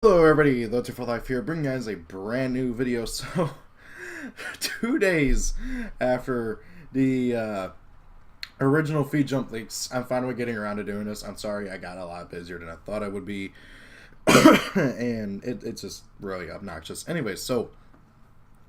Hello everybody, Lotus for Life here, bringing you guys a brand new video. So, 2 days after the original feed jump leaks, I'm finally getting around to doing this. I'm sorry I got a lot busier than I thought I would be, and it's just really obnoxious. Anyway, so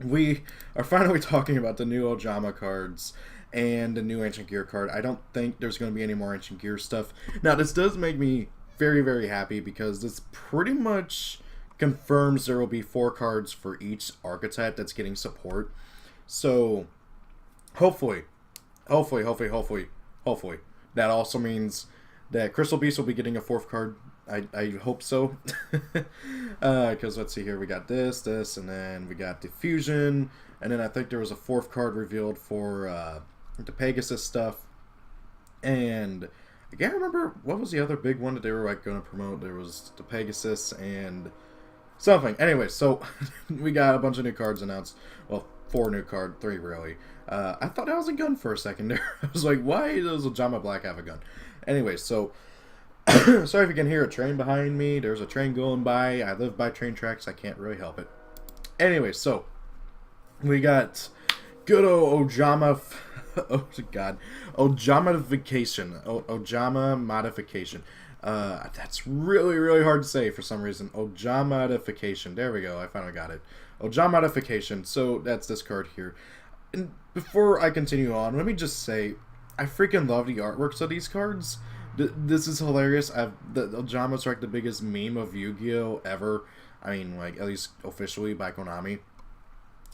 we are finally talking about the new Ojama cards and the new Ancient Gear card. I don't think there's going to be any more Ancient Gear stuff. Now, this does make me very, very happy because this pretty much confirms there will be 4 cards for each archetype that's getting support. So, hopefully, that also means that Crystal Beast will be getting a 4th card. I hope so. Because let's see here, we got this, and then we got Diffusion, and then I think there was a 4th card revealed for the Pegasus stuff. And I can't remember what was the other big one that they were like going to promote. There was the Pegasus and something. Anyway, so we got a bunch of new cards announced. Well, 4 new cards, 3 really. I thought that was a gun for a second there. I was like, why does Ojama Black have a gun? Anyway, so sorry if you can hear a train behind me. There's a train going by. I live by train tracks. I can't really help it. Anyway, so we got good old Ojama. Oh God, Ojamification. Ojama modification. That's really hard to say for some reason. Ojamification. There we go. I finally got it. Ojamification. So that's this card here. And before I continue on, let me just say, I freaking love the artworks of these cards. This is hilarious. The Ojama's like the biggest meme of Yu-Gi-Oh ever. I mean, like at least officially by Konami.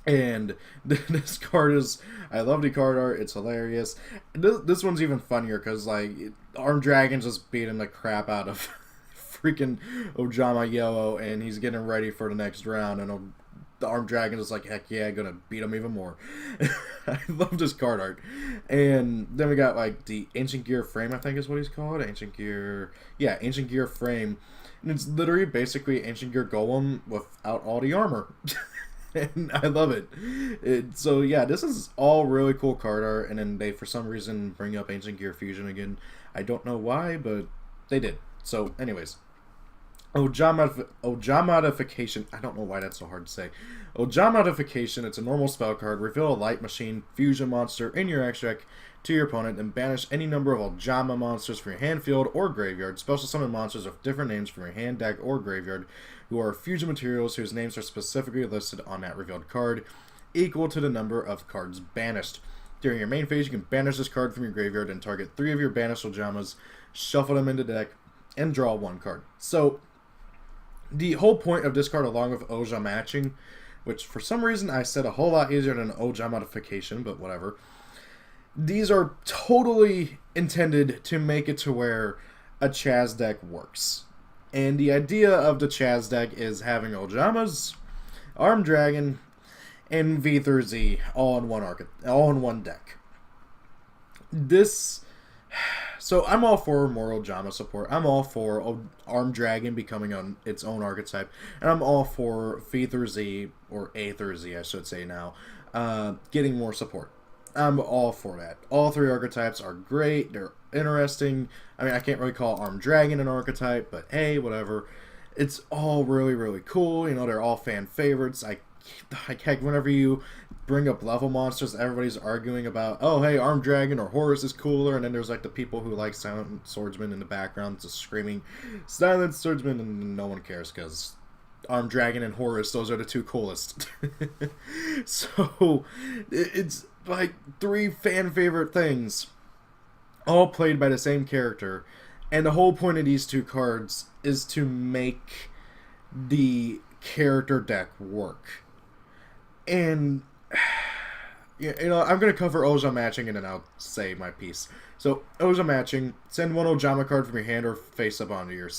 And this card is, I love the card art, it's hilarious. This one's even funnier because, like, Armed Dragon just beating the crap out of freaking Ojama Yellow, and he's getting ready for the next round, and the Armed Dragon is like, heck yeah, gonna beat him even more. I love this card art. And then we got, like, the Ancient Gear Frame, I think is what he's called. Ancient Gear Frame. And it's literally basically Ancient Gear Golem without all the armor. And I love it. So yeah, this is all really cool card art, and then they for some reason bring up Ancient Gear Fusion again. I don't know why, but they did. So anyways, Ojamification. I don't know why that's so hard to say. Ojamification. It's a normal spell card. Reveal a Light Machine Fusion monster in your extract to your opponent and banish any number of Ojama monsters from your hand, field, or graveyard. Special summon monsters with different names from your hand, deck, or graveyard who are fusion materials whose names are specifically listed on that revealed card, equal to the number of cards banished. During your main phase, you can banish this card from your graveyard and target 3 of your banished Ojamas, shuffle them into the deck, and draw 1 card. So, the whole point of this card, along with Ojama matching, which for some reason I said a whole lot easier than Ojama modification, but whatever. These are totally intended to make it to where a Chazz deck works. And the idea of the Chazz deck is having Ojamas, Armed Dragon, and V through Z all in one deck. So I'm all for more Ojama support. I'm all for Armed Dragon becoming its own archetype, and I'm all for V through Z, or A through Z, I should say now, getting more support. I'm all for that. All 3 archetypes are great. They're interesting. I mean, I can't really call Armed Dragon an archetype, but hey, whatever. It's all really cool. You know, they're all fan favorites. Heck, whenever you bring up level monsters, everybody's arguing about, oh, hey, Armed Dragon or Horus is cooler, and then there's like the people who like Silent Swordsman in the background just screaming Silent Swordsman, and no one cares because Armed Dragon and Horus, those are the 2 coolest. So, it's like 3 fan favorite things, all played by the same character, and the whole point of these 2 cards is to make the character deck work. And you know, I'm gonna cover Ojama matching and then I'll say my piece. So Ojama matching: send 1 Ojama card from your hand or face up onto your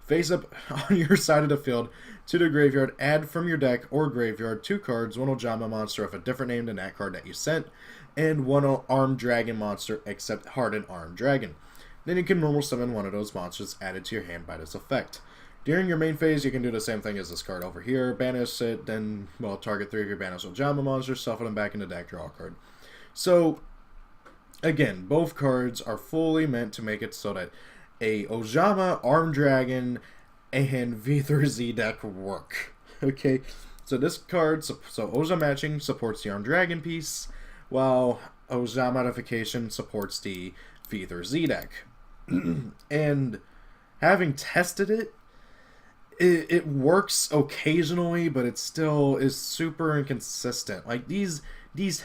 face up on your side of the field to the graveyard. Add from your deck or graveyard 2 cards, 1 Ojama monster of a different name than that card that you sent, and 1 Armed Dragon monster except Hardened Armed Dragon. Then you can normal summon 1 of those monsters added to your hand by this effect. During your main phase, you can do the same thing as this card over here. Banish it, then, well, target 3 of your banished Ojama monsters, shuffle them back into deck, draw a card. So, again, both cards are fully meant to make it so that a Ojama, Armed Dragon, and V3Z deck work. Okay, so this card, so Ojama matching supports the Armed Dragon piece, while Ojama modification supports the V3Z deck. And having tested it, it works occasionally, but it still is super inconsistent. Like, these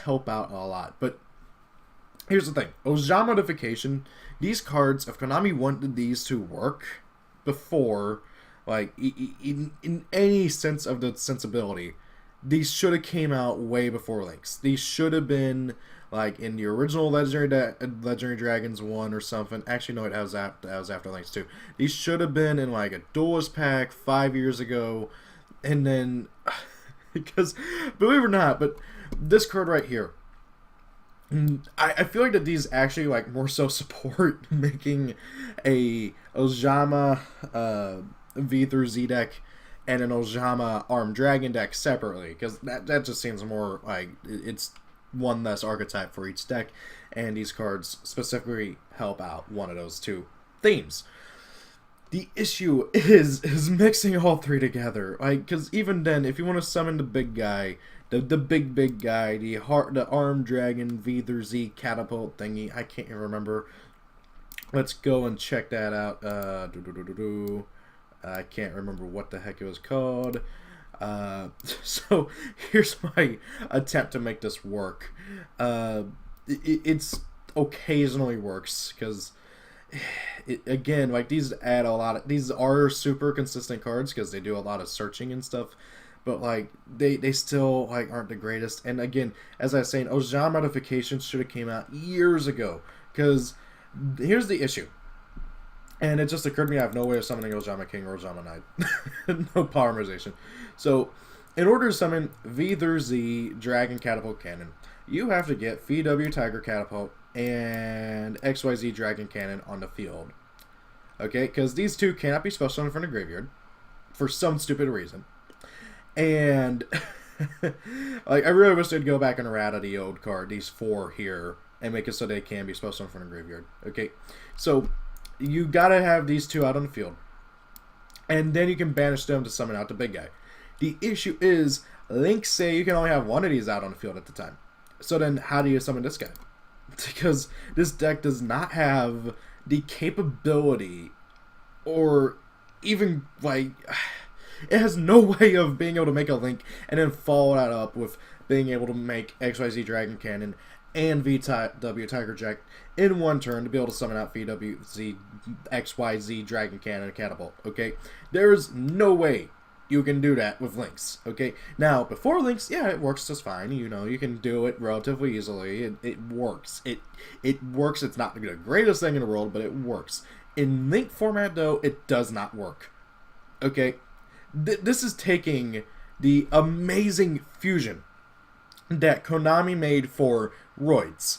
help out a lot, but here's the thing. Ojama modification, these cards, if Konami wanted these to work before, like, in any sense of the sensibility, these should have came out way before Links. These should have been, like, in the original Legendary Dragons 1 or something. Actually, no, that was after Links 2. These should have been in, like, a Duelist pack 5 years ago. And then, because, believe it or not, but this card right here, I feel like that these actually, like, more so support making a Ojama V3Z deck and an Ojama Armed Dragon deck separately, because that just seems more like it's one less archetype for each deck, and these cards specifically help out one of those two themes. The issue is mixing all three together, like, because even then, if you want to summon the big guy, the big guy, the Armed Dragon V3Z catapult thingy, I can't even remember. Let's go and check that out. I can't remember what the heck it was called. So here's my attempt to make this work. It's occasionally works, because again, like, these add a lot of, these are super consistent cards because they do a lot of searching and stuff, but like they still, like, aren't the greatest. And again, as I was saying, Ojama modifications should have came out years ago, because here's the issue. And it just occurred to me, I have no way of summoning Ojama King or Ojama Knight. No polymerization. So, in order to summon V3Z Dragon Catapult Cannon, you have to get VW Tiger Catapult and XYZ Dragon Cannon on the field. Okay? Because these two cannot be special in front of graveyard, for some stupid reason. And, like, I really wish they'd go back and errata the old card, these four here, and make it so they can be special in front of graveyard. Okay? So, you gotta have these two out on the field, and then you can banish them to summon out the big guy. The issue is, Links say you can only have one of these out on the field at the time. So then, how do you summon this guy? Because this deck does not have the capability, or even, like, it has no way of being able to make a Link and then follow that up with being able to make XYZ Dragon Cannon and VW Tiger Jack in one turn to be able to summon out VWZ XYZ Dragon Cannon and Catapult. Okay, there's no way you can do that with Links. Okay, now before Links, yeah, it works just fine. You know, you can do it relatively easily. It works. It works. It's not the greatest thing in the world, but it works. In Link format, though, it does not work. Okay, this is taking the amazing fusion that Konami made for Roids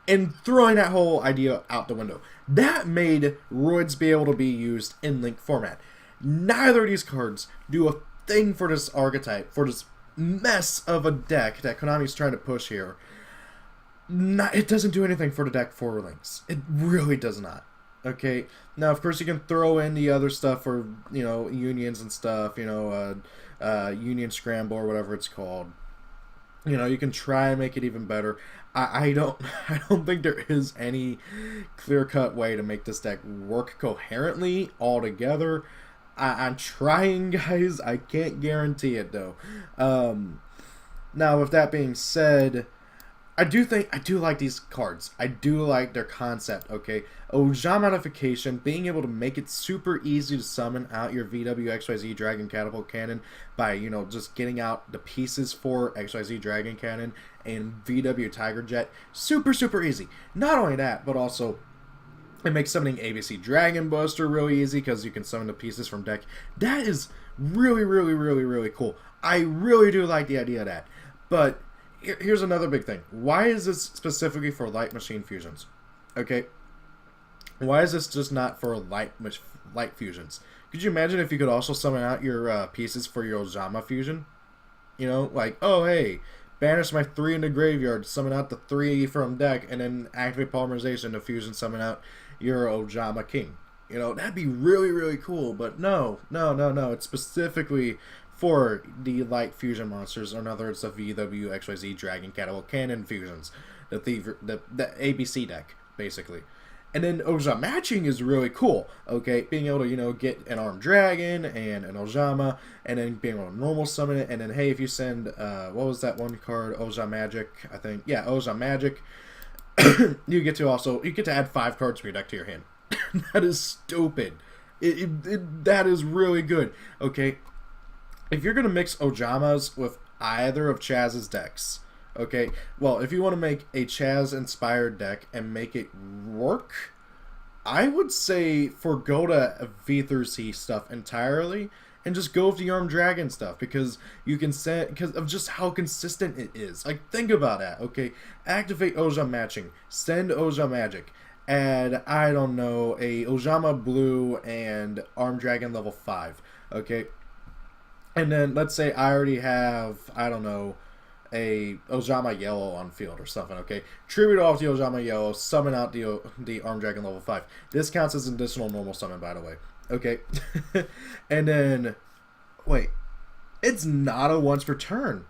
and throwing that whole idea out the window. That made Roids be able to be used in Link format. Neither of these cards do a thing for this archetype, for this mess of a deck that Konami's trying to push here. It doesn't do anything for the deck for Links. It really does not. Okay, now of course you can throw in the other stuff for, you know, unions and stuff, you know, Union Scramble or whatever it's called. You know, you can try and make it even better. I don't think there is any clear-cut way to make this deck work coherently altogether. I'm trying, guys. I can't guarantee it, though. Now, with that being said, I do like these cards. I do like their concept, okay? Ojama modification, being able to make it super easy to summon out your VWXYZ Dragon Catapult Cannon by, you know, just getting out the pieces for XYZ Dragon Cannon and VW Tiger Jet. Super, super easy. Not only that, but also it makes summoning ABC Dragon Buster really easy because you can summon the pieces from deck. That is really, really, really, really cool. I really do like the idea of that. But here's another big thing. Why is this specifically for light machine fusions? Okay. Why is this just not for light fusions? Could you imagine if you could also summon out your pieces for your Ojama fusion? You know, like, oh, hey, banish my 3 in the graveyard, summon out the 3 from deck, and then activate polymerization to fusion summon out your Ojama King. You know, that'd be really, really cool. But no, no, no, no. It's specifically for the light fusion monsters, or in other words, the VWXYZ Dragon Catapult Cannon fusions, the ABC deck, basically. And then Ojama matching is really cool, okay? Being able to, you know, get an Armed Dragon and an Ojama, and then being able to normal summon it, and then, hey, if you send, what was that one card? Ojama Magic, I think. Yeah, Ojama Magic. you get to add 5 cards from your deck to your hand. That is stupid. That is really good, okay? If you're going to mix Ojamas with either of Chazz's decks, okay, well, if you want to make a Chazz-inspired deck and make it work, I would say forgo the V through C stuff entirely and just go with the Armed Dragon stuff, because you can send, because of just how consistent it is. Like, think about that, okay? Activate Ojama Matching, send Ojama Magic, add, I don't know, a Ojama Blue and Armed Dragon level 5, okay? And then, let's say I already have, I don't know, a Ojama Yellow on field or something, okay? Tribute off the Ojama Yellow, summon out the Armed Dragon level 5. This counts as an additional normal summon, by the way. Okay? And then, wait. It's not a once per turn.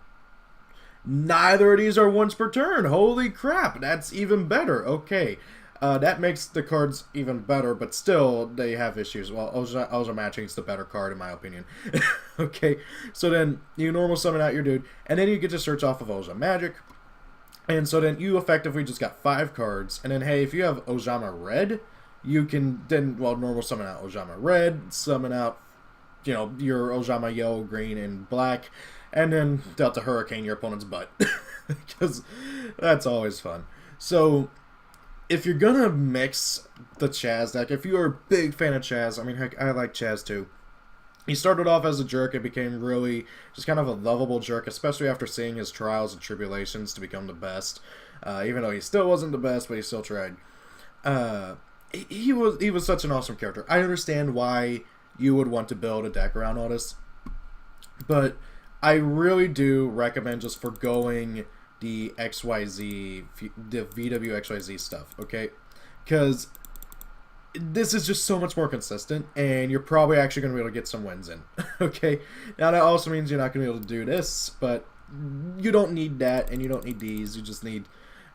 Neither of these are once per turn. Holy crap, that's even better. Okay. That makes the cards even better, but still, they have issues. Well, Ojama Matching is the better card, in my opinion. Okay, so then you normal summon out your dude, and then you get to search off of Ojama Magic. And so then you effectively just got 5 cards. And then, hey, if you have Ojama Red, you can then, well, normal summon out Ojama Red, summon out, you know, your Ojama Yellow, Green, and Black, and then Delta Hurricane your opponent's butt. Because that's always fun. So if you're gonna mix the Chazz deck, if you're a big fan of Chazz, I mean, heck, I like Chazz too. He started off as a jerk and became really just kind of a lovable jerk, especially after seeing his trials and tribulations to become the best. Even though he still wasn't the best, but he still tried. He was such an awesome character. I understand why you would want to build a deck around all this, but I really do recommend just forgoing the XYZ, the VWXYZ stuff, okay? Because this is just so much more consistent, and you're probably actually going to be able to get some wins in, okay? Now, that also means you're not going to be able to do this, but you don't need that, and you don't need these. You just need,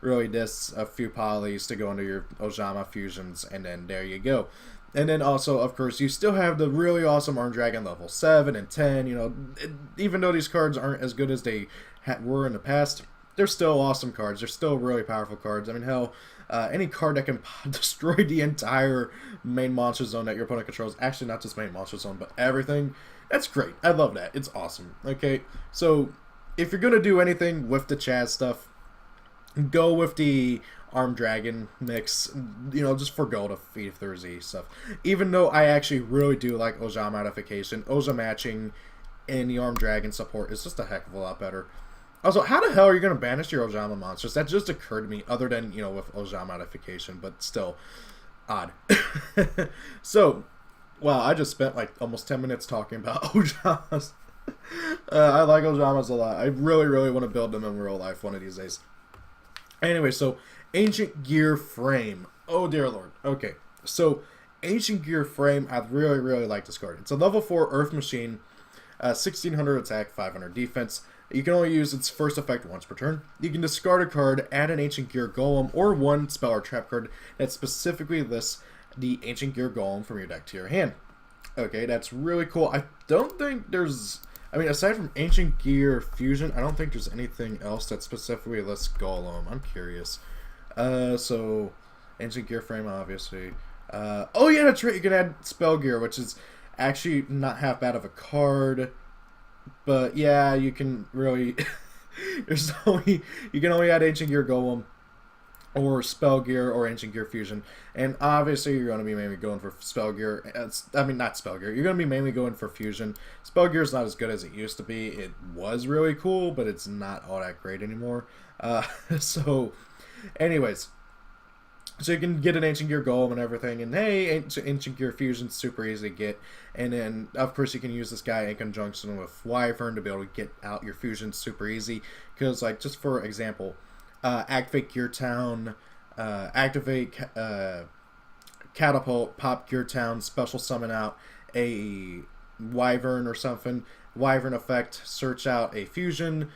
really, this, a few polys to go into your Ojama fusions, and then there you go. And then also, of course, you still have the really awesome Armed Dragon level 7 and 10, you know, even though these cards aren't as good as they were in the past, they're still awesome cards. They're still really powerful cards. I mean, hell, any card that can destroy the entire main monster zone that your opponent controls, actually not just main monster zone, but everything, that's great. I love that. It's awesome. Okay, so if you're going to do anything with the Chazz stuff, go with the Armed Dragon mix, you know, just forgo the V through Z stuff. Even though I actually really do like Ojama modification, Ojama matching, and the Armed Dragon support is just a heck of a lot better. Also, how the hell are you going to banish your Ojama monsters? That just occurred to me, other than, you know, with Ojama modification, but still, odd. So, wow, I just spent like almost 10 minutes talking about Ojamas. I like Ojamas a lot. I really, really want to build them in real life one of these days. Anyway, so Ancient Gear Frame. Oh, dear Lord. Okay, so Ancient Gear Frame, I really, really like this card. It's a level 4 Earth Machine, 1600 attack, 500 defense. You can only use its first effect once per turn. You can discard a card, add an Ancient Gear Golem, or one spell or trap card that specifically lists the Ancient Gear Golem from your deck to your hand. Okay, that's really cool. I don't think there's... I mean, aside from Ancient Gear Fusion, I don't think there's anything else that specifically lists Golem. I'm curious. So, Ancient Gear Frame, obviously. Oh, yeah, that's right. You can add Spell Gear, which is actually not half bad of a card. But, yeah, you can really... you can only add Ancient Gear Golem, or Spell Gear, or Ancient Gear Fusion. And obviously, you're going to be mainly going for Spell Gear. I mean, not Spell Gear. You're going to be mainly going for Fusion. Spell Gear is not as good as it used to be. It was really cool, but it's not all that great anymore. So, anyways. So you can get an Ancient Gear Golem and everything. And hey, Ancient Gear Fusion's super easy to get. And then, of course, you can use this guy in conjunction with Wyvern to be able to get out your fusions super easy. Because, like, just for example... activate Gear Town, activate Catapult, pop Gear Town, special summon out a Wyvern or something. Wyvern effect, search out a fusion.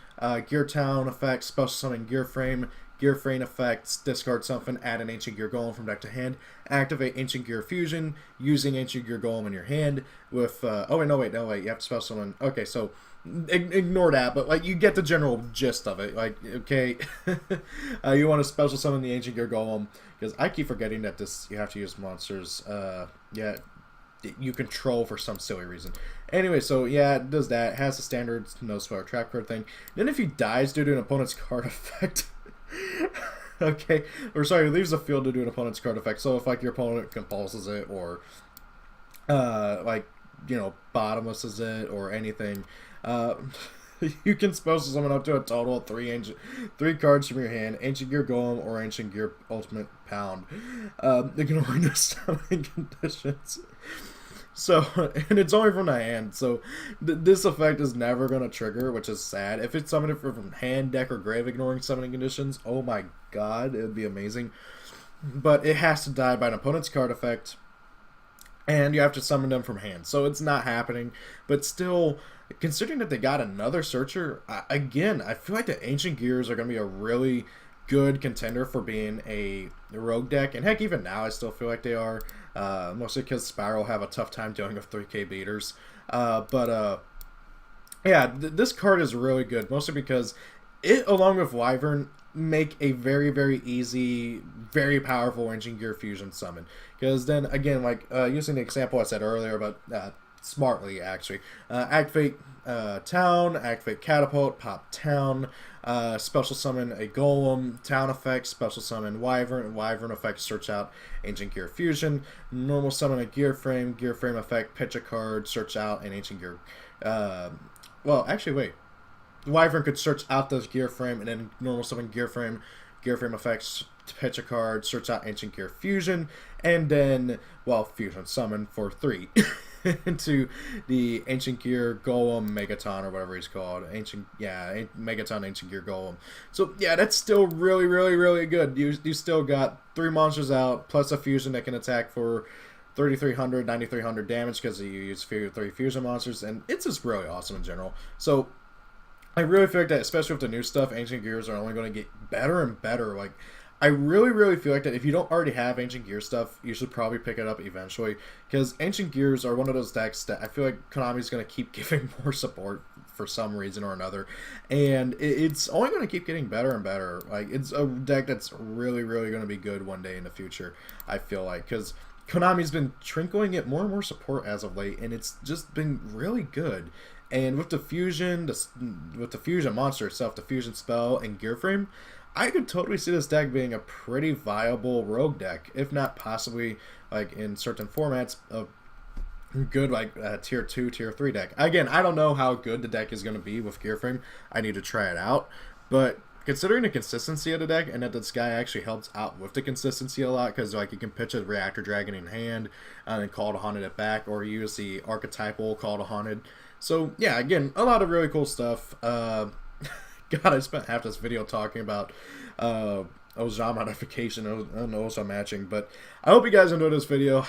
Gear Town effect, special summon Gear Frame. Gear Frame effects, discard something, add an Ancient Gear Golem from deck to hand. Activate Ancient Gear Fusion using Ancient Gear Golem in your hand with, oh wait, no wait, you have to special summon. Okay, so ignore that, but like you get the general gist of it. Like, okay, you want to special summon the Ancient Gear Golem, because I keep forgetting that this, you have to use monsters, yeah, you control for some silly reason. Anyway, so yeah, it does that. It has the standard no spell or trap card thing. Then if he dies due to an opponent's card effect, okay, or sorry, leaves the field to do an opponent's card effect. So if like your opponent compulses it, or like, you know, bottomlesses it or anything, you can special summon up to a total of three cards from your hand, Ancient Gear Golem or Ancient Gear Ultimate Pound, ignoring the summoning conditions. So, and it's only from the hand, so this effect is never going to trigger, which is sad. If it's summoned from hand, deck, or grave ignoring summoning conditions, oh my god, it would be amazing. But it has to die by an opponent's card effect, and you have to summon them from hand. So it's not happening, but still, considering that they got another searcher, again, I feel like the Ancient Gears are going to be a really good contender for being a rogue deck, and heck, even now I still feel like they are, mostly because Spiral have a tough time dealing with 3k beaters, yeah, this card is really good, mostly because it, along with Wyvern, make a very, very easy, very powerful Ancient Gear Fusion summon, because then, again, like, using the example I said earlier about, smartly, actually, activate Town, activate Catapult, pop Town, special summon a Golem, Town effect, special summon Wyvern, Wyvern effect, search out Ancient Gear Fusion, normal summon a Gear Frame effect, pitch a card, search out an Ancient Gear, well, actually, wait, Wyvern could search out this Gear Frame, and then normal summon Gear Frame effects, pitch a card, search out Ancient Gear Fusion, and then, well, Fusion summon for 3 into the Ancient Gear Golem Megaton, or whatever he's called. Megaton Ancient Gear Golem. So, yeah, that's still really, really, really good. You still got 3 monsters out, plus a fusion that can attack for 3,300, 9,300 damage, because you use 3 fusion monsters, and it's just really awesome in general. So, I really feel like that, especially with the new stuff, Ancient Gears are only going to get better and better. Like, I really, really feel like that if you don't already have Ancient Gear stuff, you should probably pick it up eventually, because Ancient Gears are one of those decks that I feel like Konami's going to keep giving more support for some reason or another, and it's only going to keep getting better and better. Like, it's a deck that's really, really going to be good one day in the future, I feel like, because Konami's been trickling it more and more support as of late, and it's just been really good. And with the fusion, with the fusion monster itself, the fusion spell and Gear Frame, I could totally see this deck being a pretty viable rogue deck, if not possibly, like, in certain formats, a good, like, tier 2, tier 3 deck. Again, I don't know how good the deck is going to be with Gear Frame. I need to try it out. But considering the consistency of the deck, and that this guy actually helps out with the consistency a lot, because, like, you can pitch a Reactor Dragon in hand, and then Call to Haunted it back, or use the archetypal Call to Haunted. So, yeah, again, a lot of really cool stuff. God, I spent half this video talking about Ojama modification and Ojama matching, but I hope you guys enjoyed this video.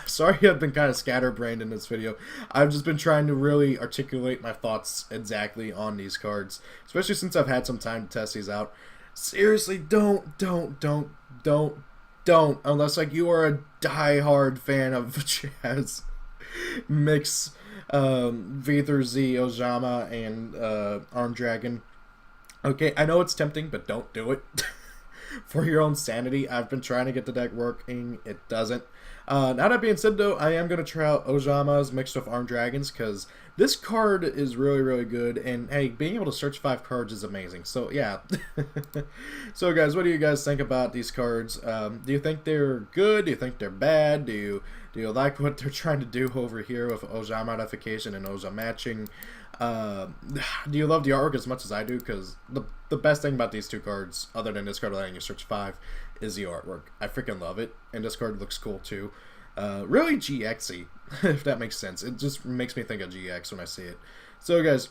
Sorry I've been kind of scatterbrained in this video. I've just been trying to really articulate my thoughts exactly on these cards, especially since I've had some time to test these out. Seriously, don't, unless, like, you are a die-hard fan of Chazz, mix V through Z, Ojama, and Armed Dragon. Okay, I know it's tempting, but don't do it. For your own sanity, I've been trying to get the deck working. It doesn't. Now that being said, though, I am going to try out Ojamas mixed with Armed Dragons, because this card is really, really good, and hey, being able to search 5 cards is amazing. So, yeah. So, guys, what do you guys think about these cards? Do you think they're good? Do you think they're bad? Do you like what they're trying to do over here with Ojama modification and Ojama matching? Do you love the artwork as much as I do? Because the best thing about these 2 cards, other than this card letting you search 5, is the artwork. I freaking love it, and this card looks cool too. Really GX-y, if that makes sense. It just makes me think of GX when I see it. So, guys,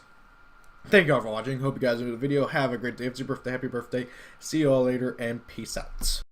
thank you all for watching. Hope you guys enjoyed the video. Have a great day. If it's your birthday, happy birthday. See you all later, and peace out.